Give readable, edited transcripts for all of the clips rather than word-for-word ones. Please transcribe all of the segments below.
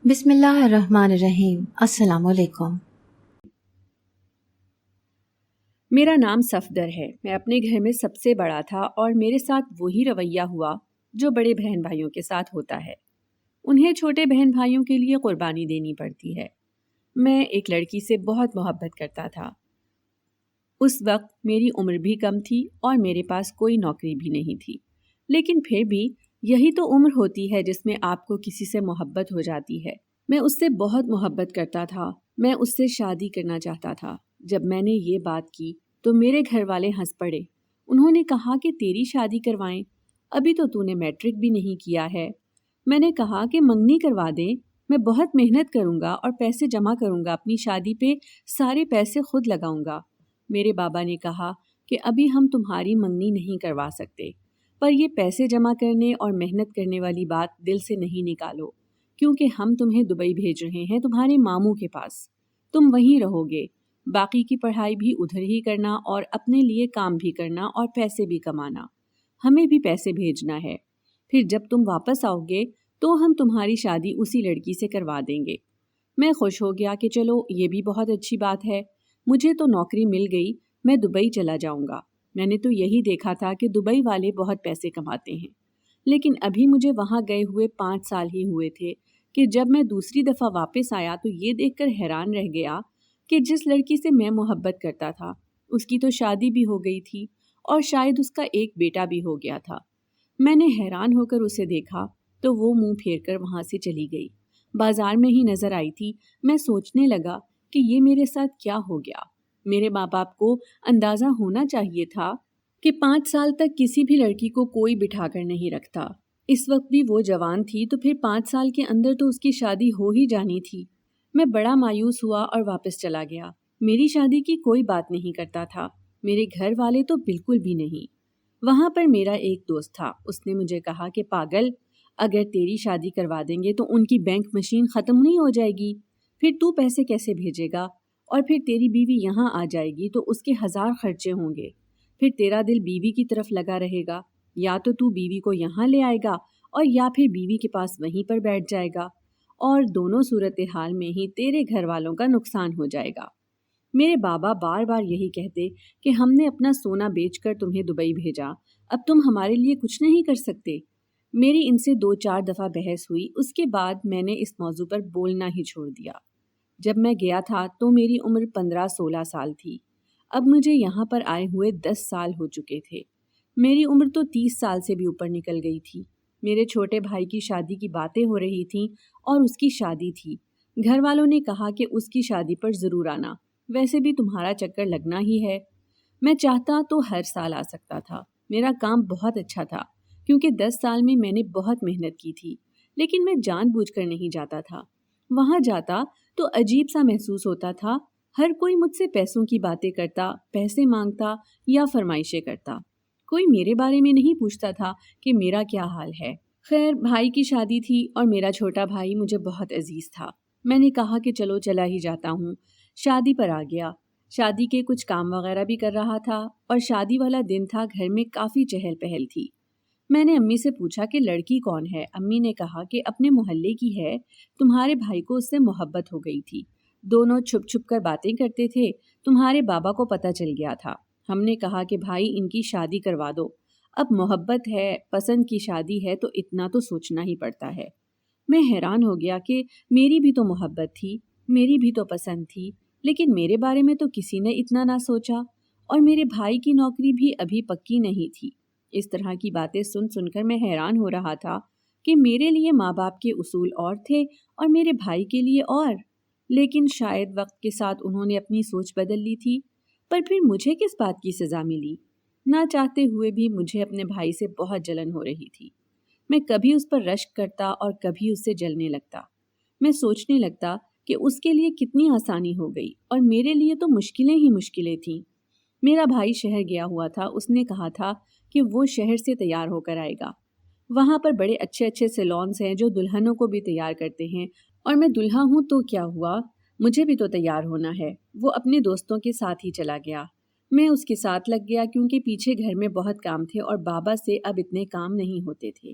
بسم اللہ الرحمن الرحیم۔ السلام علیکم۔ میرا نام صفدر ہے۔ میں اپنے گھر میں سب سے بڑا تھا اور میرے ساتھ وہی رویہ ہوا جو بڑے بہن بھائیوں کے ساتھ ہوتا ہے۔ انہیں چھوٹے بہن بھائیوں کے لیے قربانی دینی پڑتی ہے۔ میں ایک لڑکی سے بہت محبت کرتا تھا۔ اس وقت میری عمر بھی کم تھی اور میرے پاس کوئی نوکری بھی نہیں تھی، لیکن پھر بھی یہی تو عمر ہوتی ہے جس میں آپ کو کسی سے محبت ہو جاتی ہے۔ میں اس سے بہت محبت کرتا تھا۔ میں اس سے شادی کرنا چاہتا تھا۔ جب میں نے یہ بات کی تو میرے گھر والے ہنس پڑے۔ انہوں نے کہا کہ تیری شادی کروائیں، ابھی تو نے میٹرک بھی نہیں کیا ہے۔ میں نے کہا کہ منگنی کروا دیں، میں بہت محنت کروں گا اور پیسے جمع کروں گا، اپنی شادی پہ سارے پیسے خود لگاؤں گا۔ میرے بابا نے کہا کہ ابھی ہم تمہاری منگنی نہیں کروا سکتے، پر یہ پیسے جمع کرنے اور محنت کرنے والی بات دل سے نہیں نکالو، کیونکہ ہم تمہیں دبئی بھیج رہے ہیں تمہارے ماموں کے پاس۔ تم وہیں رہو گے، باقی کی پڑھائی بھی ادھر ہی کرنا اور اپنے لیے کام بھی کرنا اور پیسے بھی کمانا۔ ہمیں بھی پیسے بھیجنا ہے۔ پھر جب تم واپس آؤ گے تو ہم تمہاری شادی اسی لڑکی سے کروا دیں گے۔ میں خوش ہو گیا کہ چلو یہ بھی بہت اچھی بات ہے، مجھے تو نوکری مل گئی، میں دبئی چلا جاؤں گا۔ میں نے تو یہی دیکھا تھا کہ دبئی والے بہت پیسے کماتے ہیں، لیکن ابھی مجھے وہاں گئے ہوئے 5 سال ہی ہوئے تھے کہ جب میں دوسری دفعہ واپس آیا تو یہ دیکھ کر حیران رہ گیا کہ جس لڑکی سے میں محبت کرتا تھا اس کی تو شادی بھی ہو گئی تھی اور شاید اس کا ایک بیٹا بھی ہو گیا تھا۔ میں نے حیران ہو کر اسے دیکھا تو وہ منہ پھیر کر وہاں سے چلی گئی۔ بازار میں ہی نظر آئی تھی۔ میں سوچنے لگا کہ یہ میرے ساتھ کیا ہو گیا۔ میرے ماں باپ کو اندازہ ہونا چاہیے تھا کہ 5 سال تک کسی بھی لڑکی کو کوئی بٹھا کر نہیں رکھتا۔ اس وقت بھی وہ جوان تھی تو پھر 5 سال کے اندر تو اس کی شادی ہو ہی جانی تھی۔ میں بڑا مایوس ہوا اور واپس چلا گیا۔ میری شادی کی کوئی بات نہیں کرتا تھا، میرے گھر والے تو بالکل بھی نہیں۔ وہاں پر میرا ایک دوست تھا، اس نے مجھے کہا کہ پاگل، اگر تیری شادی کروا دیں گے تو ان کی بینک مشین ختم نہیں ہو جائے گی، پھر تو پیسے کیسے بھیجے گا؟ اور پھر تیری بیوی یہاں آ جائے گی تو اس کے 1000 خرچے ہوں گے، پھر تیرا دل بیوی کی طرف لگا رہے گا، یا تو بیوی کو یہاں لے آئے گا اور یا پھر بیوی کے پاس وہیں پر بیٹھ جائے گا، اور دونوں صورتحال میں ہی تیرے گھر والوں کا نقصان ہو جائے گا۔ میرے بابا بار بار یہی کہتے کہ ہم نے اپنا سونا بیچ کر تمہیں دبئی بھیجا، اب تم ہمارے لیے کچھ نہیں کر سکتے۔ میری ان سے 2-4 دفعہ بحث ہوئی، اس کے بعد میں نے اس موضوع پر بولنا ہی چھوڑ دیا۔ جب میں گیا تھا تو میری عمر 15-16 سال تھی، اب مجھے یہاں پر آئے ہوئے 10 سال ہو چکے تھے۔ میری عمر تو 30 سال سے بھی اوپر نکل گئی تھی۔ میرے چھوٹے بھائی کی شادی کی باتیں ہو رہی تھیں اور اس کی شادی تھی۔ گھر والوں نے کہا کہ اس کی شادی پر ضرور آنا، ویسے بھی تمہارا چکر لگنا ہی ہے۔ میں چاہتا تو ہر سال آ سکتا تھا۔ میرا کام بہت اچھا تھا کیونکہ 10 سال میں میں نے بہت محنت کی تھی، لیکن میں جان بوجھ کر نہیں جاتا تھا۔ وہاں جاتا تو عجیب سا محسوس ہوتا تھا، ہر کوئی مجھ سے پیسوں کی باتیں کرتا، پیسے مانگتا یا فرمائشیں کرتا۔ کوئی میرے بارے میں نہیں پوچھتا تھا کہ میرا کیا حال ہے۔ خیر، بھائی کی شادی تھی اور میرا چھوٹا بھائی مجھے بہت عزیز تھا۔ میں نے کہا کہ چلو چلا ہی جاتا ہوں۔ شادی پر آ گیا، شادی کے کچھ کام وغیرہ بھی کر رہا تھا اور شادی والا دن تھا، گھر میں کافی چہل پہل تھی۔ میں نے امی سے پوچھا کہ لڑکی کون ہے؟ امی نے کہا کہ اپنے محلے کی ہے، تمہارے بھائی کو اس سے محبت ہو گئی تھی، دونوں چھپ چھپ کر باتیں کرتے تھے، تمہارے بابا کو پتہ چل گیا تھا۔ ہم نے کہا کہ بھائی ان کی شادی کروا دو، اب محبت ہے، پسند کی شادی ہے تو اتنا تو سوچنا ہی پڑتا ہے۔ میں حیران ہو گیا کہ میری بھی تو محبت تھی، میری بھی تو پسند تھی، لیکن میرے بارے میں تو کسی نے اتنا نہ سوچا، اور میرے بھائی کی نوکری بھی ابھی پکی نہیں تھی۔ اس طرح کی باتیں سن سن کر میں حیران ہو رہا تھا کہ میرے لیے ماں باپ کے اصول اور تھے اور میرے بھائی کے لیے اور، لیکن شاید وقت کے ساتھ انہوں نے اپنی سوچ بدل لی تھی۔ پر پھر مجھے کس بات کی سزا ملی؟ نہ چاہتے ہوئے بھی مجھے اپنے بھائی سے بہت جلن ہو رہی تھی۔ میں کبھی اس پر رشک کرتا اور کبھی اس سے جلنے لگتا۔ میں سوچنے لگتا کہ اس کے لیے کتنی آسانی ہو گئی اور میرے لیے تو مشکلیں ہی مشکلیں تھیں۔ میرا بھائی شہر گیا ہوا تھا، اس نے کہا تھا کہ وہ شہر سے تیار ہو کر آئے گا۔ وہاں پر بڑے اچھے اچھے سیلونز ہیں جو دلہنوں کو بھی تیار کرتے ہیں، اور میں دلہا ہوں تو کیا ہوا، مجھے بھی تو تیار ہونا ہے۔ وہ اپنے دوستوں کے ساتھ ہی چلا گیا۔ میں اس کے ساتھ لگ گیا کیونکہ پیچھے گھر میں بہت کام تھے اور بابا سے اب اتنے کام نہیں ہوتے تھے۔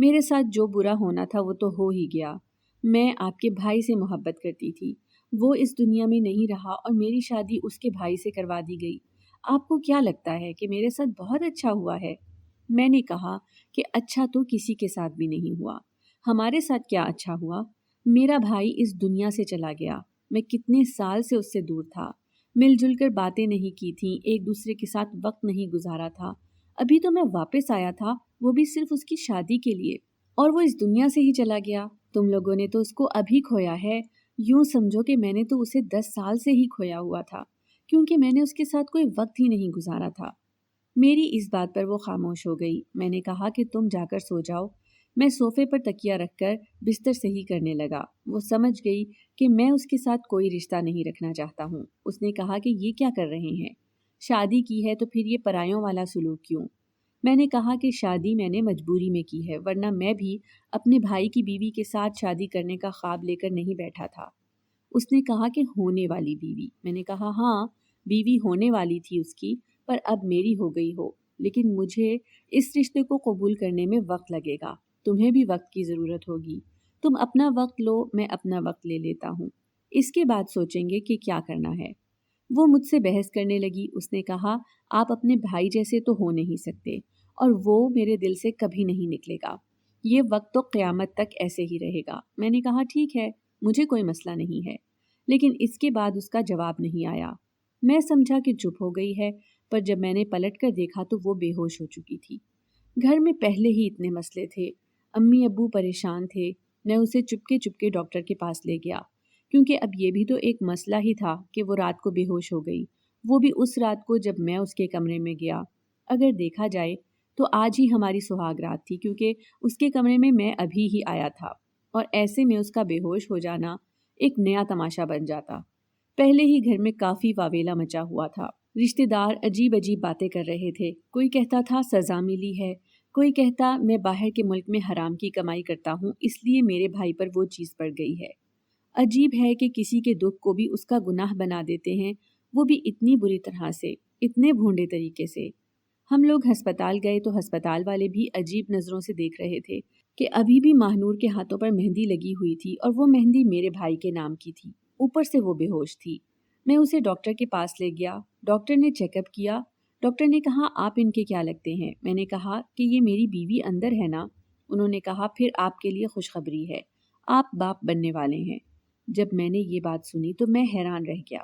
میرے ساتھ جو برا ہونا تھا وہ تو ہو ہی گیا۔ میں آپ کے بھائی سے محبت کرتی تھی، وہ اس دنیا میں نہیں رہا اور میری شادی اس کے بھائی سے کروا دی گئی۔ آپ کو کیا لگتا ہے کہ میرے ساتھ بہت اچھا ہوا ہے؟ میں نے کہا کہ اچھا تو کسی کے ساتھ بھی نہیں ہوا۔ ہمارے ساتھ کیا اچھا ہوا؟ میرا بھائی اس دنیا سے چلا گیا، میں کتنے سال سے اس سے دور تھا، مل جل کر باتیں نہیں کی تھیں، ایک دوسرے کے ساتھ وقت نہیں گزارا تھا۔ ابھی تو میں واپس آیا تھا، وہ بھی صرف اس کی شادی کے لیے، اور وہ اس دنیا سے ہی چلا گیا۔ تم لوگوں نے تو اس کو ابھی کھویا ہے، یوں سمجھو کہ میں نے تو اسے 10 سال سے ہی کھویا ہوا تھا، کیونکہ میں نے اس کے ساتھ کوئی وقت ہی نہیں گزارا تھا۔ میری اس بات پر وہ خاموش ہو گئی۔ میں نے کہا کہ تم جا کر سو جاؤ۔ میں صوفے پر تکیہ رکھ کر بستر صحیح کرنے لگا۔ وہ سمجھ گئی کہ میں اس کے ساتھ کوئی رشتہ نہیں رکھنا چاہتا ہوں۔ اس نے کہا کہ یہ کیا کر رہے ہیں؟ شادی کی ہے تو پھر یہ پرایوں والا سلوک کیوں؟ میں نے کہا کہ شادی میں نے مجبوری میں کی ہے، ورنہ میں بھی اپنے بھائی کی بیوی کے ساتھ شادی کرنے کا خواب لے کر نہیں بیٹھا تھا۔ اس نے کہا کہ ہونے والی بیوی۔ میں نے کہا ہاں، بیوی ہونے والی تھی اس کی، پر اب میری ہو گئی ہو، لیکن مجھے اس رشتے کو قبول کرنے میں وقت لگے گا، تمہیں بھی وقت کی ضرورت ہوگی۔ تم اپنا وقت لو، میں اپنا وقت لے لیتا ہوں، اس کے بعد سوچیں گے کہ کیا کرنا ہے۔ وہ مجھ سے بحث کرنے لگی۔ اس نے کہا آپ اپنے بھائی جیسے تو ہو نہیں سکتے، اور وہ میرے دل سے کبھی نہیں نکلے گا، یہ وقت تو قیامت تک ایسے ہی رہے گا۔ میں نے کہا ٹھیک ہے، مجھے کوئی مسئلہ نہیں ہے، لیکن اس کے بعد اس کا جواب نہیں آیا۔ میں سمجھا کہ چپ ہو گئی ہے، پر جب میں نے پلٹ کر دیکھا تو وہ بے ہوش ہو چکی تھی۔ گھر میں پہلے ہی اتنے مسئلے تھے، امی ابو پریشان تھے۔ میں اسے چپکے ڈاکٹر کے پاس لے گیا، کیونکہ اب یہ بھی تو ایک مسئلہ ہی تھا کہ وہ رات کو بے ہوش ہو گئی، وہ بھی اس رات کو جب میں اس کے کمرے میں گیا۔ اگر دیکھا جائے تو آج ہی ہماری سہاگ رات تھی، کیونکہ اس کے کمرے میں ابھی ہی آیا تھا، اور ایسے میں اس کا بے ہوش ہو جانا ایک نیا تماشا بن جاتا۔ پہلے ہی گھر میں کافی واویلا مچا ہوا تھا، رشتہ دار عجیب باتیں کر رہے تھے۔ کوئی کہتا تھا سزا ملی ہے، کوئی کہتا میں باہر کے ملک میں حرام کی کمائی کرتا ہوں، اس لیے میرے بھائی پر وہ چیز پڑ گئی ہے۔ عجیب ہے کہ کسی کے دکھ کو بھی اس کا گناہ بنا دیتے ہیں، وہ بھی اتنی بری طرح سے، اتنے بھونڈے طریقے سے۔ ہم لوگ ہسپتال گئے تو ہسپتال والے بھی عجیب نظروں سے دیکھ رہے تھے کہ ابھی بھی ماہنور کے ہاتھوں پر مہندی لگی ہوئی تھی، اور وہ مہندی میرے بھائی کے نام کی تھی، اوپر سے وہ بے ہوش تھی۔ میں اسے ڈاکٹر کے پاس لے گیا، ڈاکٹر نے چیک اپ کیا۔ ڈاکٹر نے کہا آپ ان کے کیا لگتے ہیں؟ میں نے کہا کہ یہ میری بیوی اندر ہے نا۔ انہوں نے کہا پھر آپ کے لیے خوشخبری ہے، آپ باپ بننے والے ہیں۔ جب میں نے یہ بات سنی تو میں حیران رہ گیا،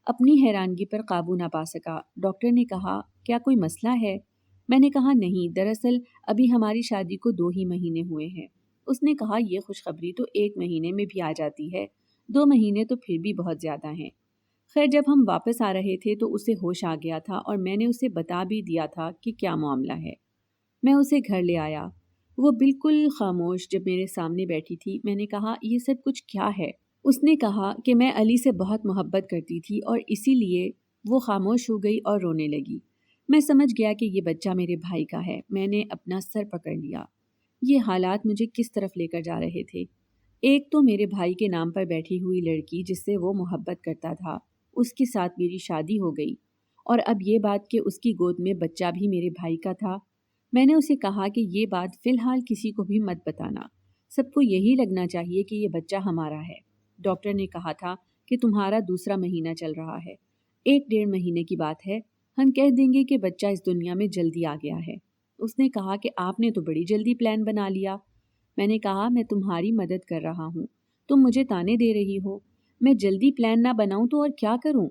اپنی حیرانگی پر قابو نہ پا سکا۔ ڈاکٹر نے کہا کیا کوئی مسئلہ ہے؟ میں نے کہا نہیں، دراصل ابھی ہماری شادی کو 2 ہی مہینے ہوئے ہیں۔ اس نے کہا یہ خوشخبری تو 1 مہینے میں بھی آ جاتی ہے، 2 مہینے تو پھر بھی بہت زیادہ ہیں۔ خیر جب ہم واپس آ رہے تھے تو اسے ہوش آ گیا تھا، اور میں نے اسے بتا بھی دیا تھا کہ کیا معاملہ ہے۔ میں اسے گھر لے آیا، وہ بالکل خاموش جب میرے سامنے بیٹھی تھی۔ میں نے کہا یہ سب کچھ کیا ہے؟ اس نے کہا کہ میں علی سے بہت محبت کرتی تھی اور اسی لیے۔ وہ خاموش ہو گئی اور رونے لگی۔ میں سمجھ گیا کہ یہ بچہ میرے بھائی کا ہے۔ میں نے اپنا سر پکڑ لیا، یہ حالات مجھے کس طرف لے کر جا رہے تھے۔ ایک تو میرے بھائی کے نام پر بیٹھی ہوئی لڑکی جس سے وہ محبت کرتا تھا، اس کے ساتھ میری شادی ہو گئی، اور اب یہ بات کہ اس کی گود میں بچہ بھی میرے بھائی کا تھا۔ میں نے اسے کہا کہ یہ بات فی الحال کسی کو بھی مت بتانا، سب کو یہی لگنا چاہیے کہ یہ بچہ ہمارا ہے۔ ڈاکٹر نے کہا تھا کہ تمہارا 2 مہینہ چل رہا ہے، 1-1.5 مہینے کی بات ہے، ہم کہہ دیں گے کہ بچہ اس دنیا میں جلدی آ گیا ہے۔ اس نے کہا کہ آپ نے تو بڑی جلدی پلان بنا لیا۔ میں نے کہا میں تمہاری مدد کر رہا ہوں، تم مجھے تانے دے رہی ہو، میں جلدی پلان نہ بناؤں تو اور کیا کروں؟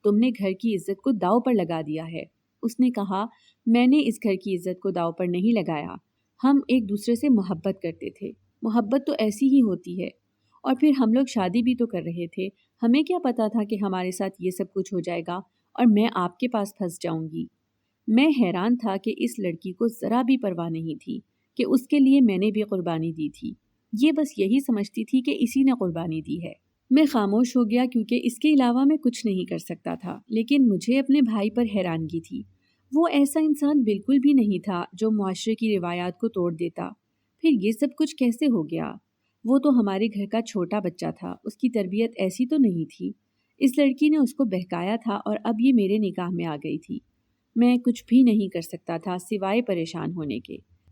تم نے گھر کی عزت کو داؤ پر لگا دیا ہے۔ اس نے کہا میں نے اس گھر کی عزت کو داؤ پر نہیں لگایا، ہم ایک دوسرے سے محبت کرتے تھے، محبت تو ایسی ہی ہوتی ہے، اور پھر ہم لوگ شادی بھی تو کر رہے تھے، ہمیں کیا پتا تھا کہ ہمارے ساتھ یہ سب کچھ ہو جائے گا اور میں آپ کے پاس پھنس جاؤں گی۔ میں حیران تھا کہ اس لڑکی کو ذرا بھی پرواہ نہیں تھی کہ اس کے لیے میں نے بھی قربانی دی تھی، یہ بس یہی سمجھتی تھی کہ اسی نے قربانی دی ہے۔ میں خاموش ہو گیا کیونکہ اس کے علاوہ میں کچھ نہیں کر سکتا تھا، لیکن مجھے اپنے بھائی پر حیرانگی تھی۔ وہ ایسا انسان بالکل بھی نہیں تھا جو معاشرے کی روایات کو توڑ دیتا۔ پھر یہ سب کچھ کیسے ہو گیا؟ وہ تو ہمارے گھر کا چھوٹا بچہ تھا، اس کی تربیت ایسی تو نہیں تھی۔ اس لڑکی نے اس کو بہکایا تھا اور اب یہ میرے نکاح میں آ گئی تھی۔ میں کچھ بھی نہیں کر سکتا تھا سوائے پریشان ہونے کے۔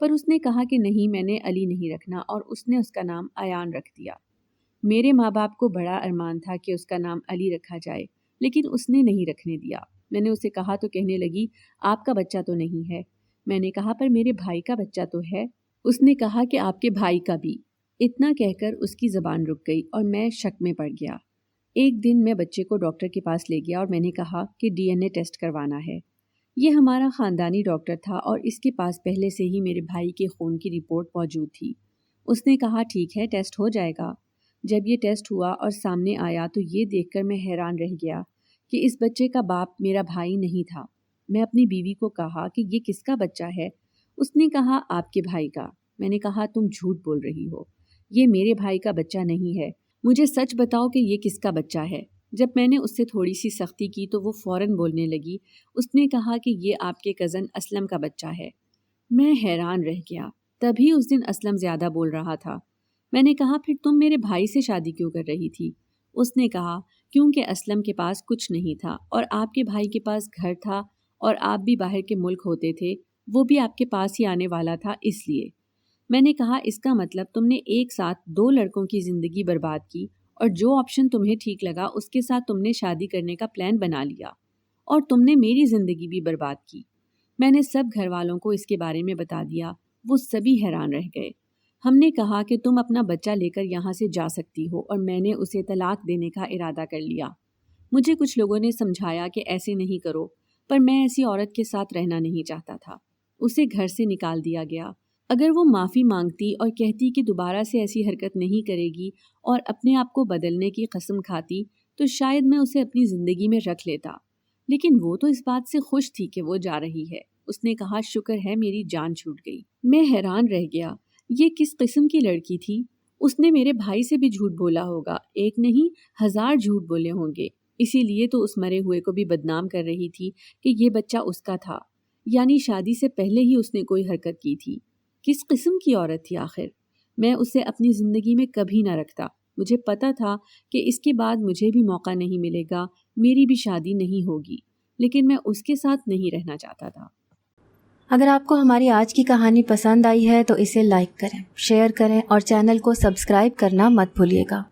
پر اس نے کہا کہ نہیں، میں نے علی نہیں رکھنا، اور اس نے اس کا نام ایان رکھ دیا۔ میرے ماں باپ کو بڑا ارمان تھا کہ اس کا نام علی رکھا جائے، لیکن اس نے نہیں رکھنے دیا۔ میں نے اسے کہا تو کہنے لگی آپ کا بچہ تو نہیں ہے۔ میں نے کہا پر میرے بھائی کا بچہ تو ہے۔ اس نے کہا کہ آپ کے بھائی کا بھی۔ اتنا کہہ کر اس کی زبان رک گئی اور میں شک میں پڑ گیا۔ ایک دن میں بچے کو ڈاکٹر کے پاس لے گیا اور میں نے کہا کہ DNA ٹیسٹ کروانا ہے۔ یہ ہمارا خاندانی ڈاکٹر تھا اور اس کے پاس پہلے سے ہی میرے بھائی کے خون کی رپورٹ موجود تھی۔ اس نے کہا ٹھیک ہے، ٹیسٹ ہو جائے گا۔ جب یہ ٹیسٹ ہوا اور سامنے آیا تو یہ دیکھ کر میں حیران رہ گیا کہ اس بچے کا باپ میرا بھائی نہیں تھا۔ میں اپنی بیوی کو کہا کہ یہ کس کا بچہ ہے؟ اس نے کہا آپ کے بھائی کا۔ میں نے کہا تم جھوٹ بول رہی ہو، یہ میرے بھائی کا بچہ نہیں ہے، مجھے سچ بتاؤ کہ یہ کس کا بچہ ہے۔ جب میں نے اس سے تھوڑی سی سختی کی تو وہ فوراً بولنے لگی۔ اس نے کہا کہ یہ آپ کے کزن اسلم کا بچہ ہے۔ میں حیران رہ گیا، تبھی اس دن اسلم زیادہ بول رہا تھا۔ میں نے کہا پھر تم میرے بھائی سے شادی کیوں کر رہی تھی؟ اس نے کہا کیونکہ اسلم کے پاس کچھ نہیں تھا اور آپ کے بھائی کے پاس گھر تھا اور آپ بھی باہر کے ملک ہوتے تھے، وہ بھی آپ کے پاس ہی آنے والا تھا، اس لیے۔ میں نے کہا اس کا مطلب تم نے ایک ساتھ 2 لڑکوں کی زندگی برباد کی اور جو آپشن تمہیں ٹھیک لگا اس کے ساتھ تم نے شادی کرنے کا پلان بنا لیا اور تم نے میری زندگی بھی برباد کی۔ میں نے سب گھر والوں کو اس کے بارے میں بتا دیا، وہ سبھی حیران رہ گئے۔ ہم نے کہا کہ تم اپنا بچہ لے کر یہاں سے جا سکتی ہو اور میں نے اسے طلاق دینے کا ارادہ کر لیا۔ مجھے کچھ لوگوں نے سمجھایا کہ ایسے نہیں کرو، پر میں ایسی عورت کے ساتھ رہنا نہیں چاہتا تھا۔ اسے گھر سے نکال دیا گیا۔ اگر وہ معافی مانگتی اور کہتی کہ دوبارہ سے ایسی حرکت نہیں کرے گی اور اپنے آپ کو بدلنے کی قسم کھاتی تو شاید میں اسے اپنی زندگی میں رکھ لیتا، لیکن وہ تو اس بات سے خوش تھی کہ وہ جا رہی ہے۔ اس نے کہا شکر ہے میری جان چھوٹ گئی۔ میں حیران رہ گیا، یہ کس قسم کی لڑکی تھی؟ اس نے میرے بھائی سے بھی جھوٹ بولا ہوگا، ایک نہیں 1000 جھوٹ بولے ہوں گے، اسی لیے تو اس مرے ہوئے کو بھی بدنام کر رہی تھی کہ یہ بچہ اس کا تھا، یعنی شادی سے پہلے ہی اس نے کوئی حرکت کی تھی۔ کس قسم کی عورت تھی آخر؟ میں اسے اپنی زندگی میں کبھی نہ رکھتا۔ مجھے پتا تھا کہ اس کے بعد مجھے بھی موقع نہیں ملے گا، میری بھی شادی نہیں ہوگی، لیکن میں اس کے ساتھ نہیں رہنا چاہتا تھا۔ اگر آپ کو ہماری آج کی کہانی پسند آئی ہے تو اسے لائک کریں، شیئر کریں اور چینل کو سبسکرائب کرنا مت بھولیے گا۔